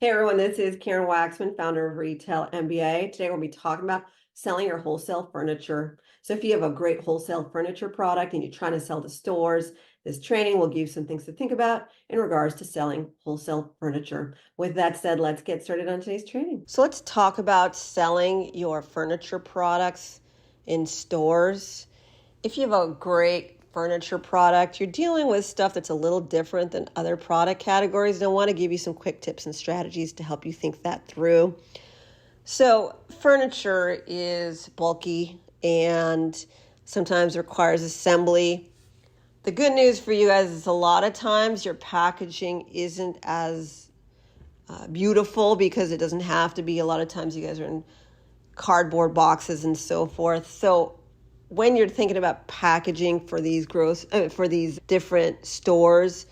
Hey everyone, this is Karen Waxman, founder of Retail MBA. Today we'll be talking about selling your wholesale furniture. So if you have a great wholesale furniture product and you're trying to sell to stores, this training will give you some things to think about in regards to selling wholesale furniture. With that said, let's get started on today's training. So let's talk about selling your furniture products in stores. If you have a great furniture product, you're dealing with stuff that's a little different than other product categories. And I want to give you some quick tips and strategies to help you think that through. So furniture is bulky and sometimes requires assembly. The good news for you guys is a lot of times your packaging isn't as beautiful because it doesn't have to be. A lot of times you guys are in cardboard boxes and so forth. So when you're thinking about packaging for these different stores,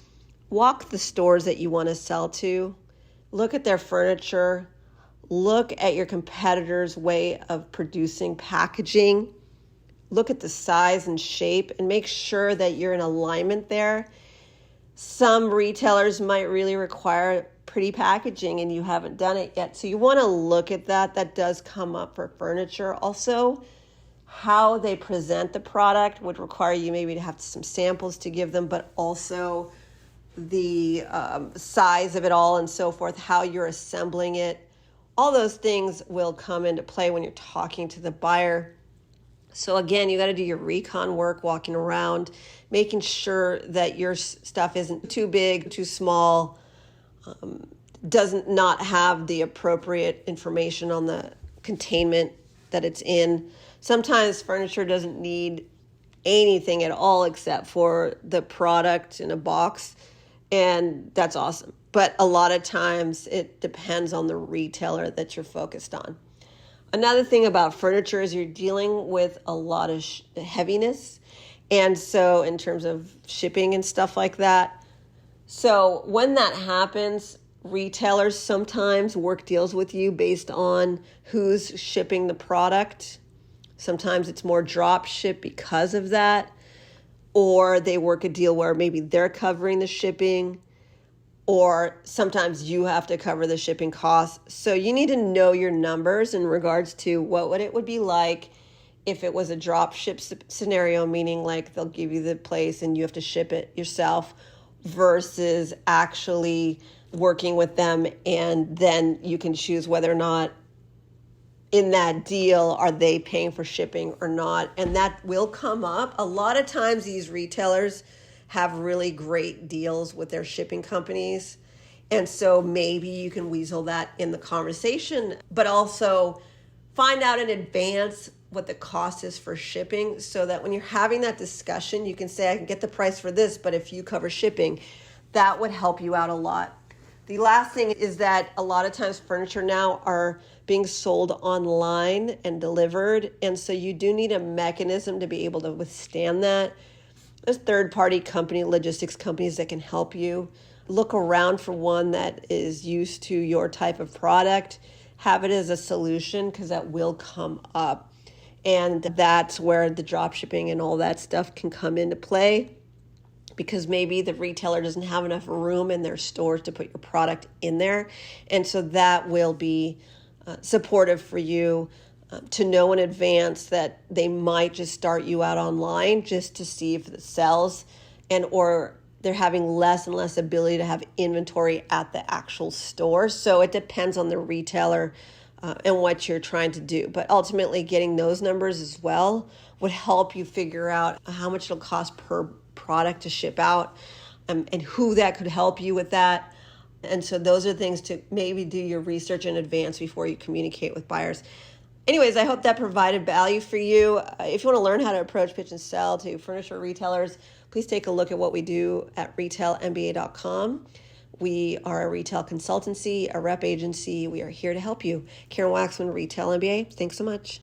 walk the stores that you want to sell to, look at their furniture, look at your competitors' way of producing packaging, look at the size and shape, and make sure that you're in alignment there. Some retailers might really require pretty packaging and you haven't done it yet. So you want to look at that. That does come up for furniture. Also, how they present the product would require you maybe to have some samples to give them, but also the size of it all and so forth, how you're assembling it. All those things will come into play when you're talking to the buyer. So again, you got to do your recon work, walking around, making sure that your stuff isn't too big, too small, doesn't not have the appropriate information on the containment that it's in. Sometimes furniture doesn't need anything at all except for the product in a box, and that's awesome. But a lot of times it depends on the retailer that you're focused on. Another thing about furniture is you're dealing with a lot of heaviness, and so in terms of shipping and stuff like that. So when that happens, retailers sometimes work deals with you based on who's shipping the product. Sometimes it's more drop ship because of that, or they work a deal where maybe they're covering the shipping, or sometimes you have to cover the shipping costs. So you need to know your numbers in regards to what it would be like if it was a drop ship scenario, meaning like they'll give you the place and you have to ship it yourself, versus actually working with them, and then you can choose whether or not in that deal are they paying for shipping or not. And that will come up. A lot of times these retailers have really great deals with their shipping companies. And so maybe you can weasel that in the conversation, but also find out in advance what the cost is for shipping, so that when you're having that discussion, you can say, I can get the price for this, but if you cover shipping, that would help you out a lot. The last thing is that a lot of times furniture now are being sold online and delivered, and so you do need a mechanism to be able to withstand that. There's third-party logistics companies that can help you. Look around for one that is used to your type of product. Have it as a solution, because that will come up. And that's where the drop shipping and all that stuff can come into play, because maybe the retailer doesn't have enough room in their stores to put your product in there. And so that will be supportive for you to know in advance that they might just start you out online just to see if it sells, or they're having less and less ability to have inventory at the actual store. So it depends on the retailer and what you're trying to do. But ultimately, getting those numbers as well would help you figure out how much it'll cost per product to ship out, and who that could help you with that. And so those are things to maybe do your research in advance before you communicate with buyers. Anyways, I hope that provided value for you. If you want to learn how to approach, pitch, and sell to furniture retailers, please take a look at what we do at retailmba.com. We are a retail consultancy, a rep agency. We are here to help you. Karen Waksman, Retail MBA. Thanks so much.